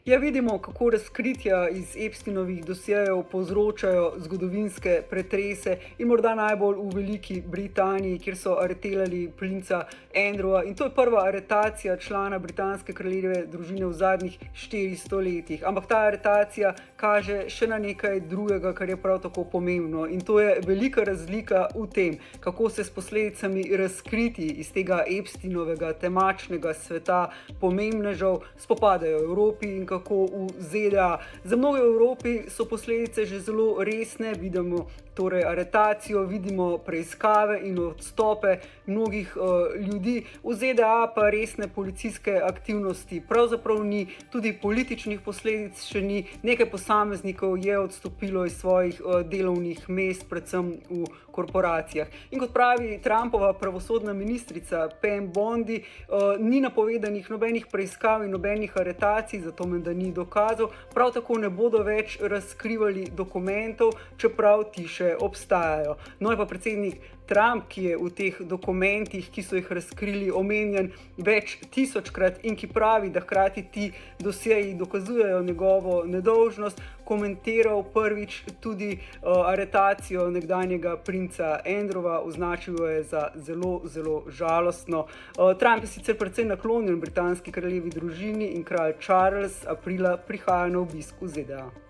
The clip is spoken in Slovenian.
Ja, vidimo, kako razkritja iz Epsteinovih dosjejev povzročajo zgodovinske pretrese in morda najbolj v Veliki Britaniji, kjer so aretirali princa Andrewa. In to je prva aretacija člana britanske kraljeve družine v zadnjih 400 letih. Ampak ta aretacija kaže še na nekaj drugega, kar je prav tako pomembno. In to je velika razlika v tem, kako se s posledicami razkritij iz tega Epsteinovega temačnega sveta pomembnežev spopadajo v Evropi in kako v ZDA. Za mnoge v Evropi so posledice že zelo resne, vidimo torej aretacijo, vidimo preiskave in odstope mnogih ljudi. V ZDA pa resne policijske aktivnosti pravzaprav ni, tudi političnih posledic še ni. Nekaj posameznikov je odstopilo iz svojih delovnih mest, predvsem v korporacijah. In kot pravi Trumpova pravosodna ministrica Pam Bondi, ni napovedanih nobenih preiskav in nobenih aretacij, zato menda ni dokazov, prav tako ne bodo več razkrivali dokumentov, čeprav ti še obstajajo. No je pa predsednik Trump, ki je v teh dokumentih, ki so jih razkrili, omenjen več tisočkrat in ki pravi, da hkrati ti dosjeji dokazujejo njegovo nedolžnost, komentiral prvič tudi aretacijo nekdanjega princa Andrewa, označil jo je za zelo, zelo žalostno. Trump je sicer precej naklonjen britanski kraljevi družini in kralj Charles aprila prihaja na obisk v ZDA.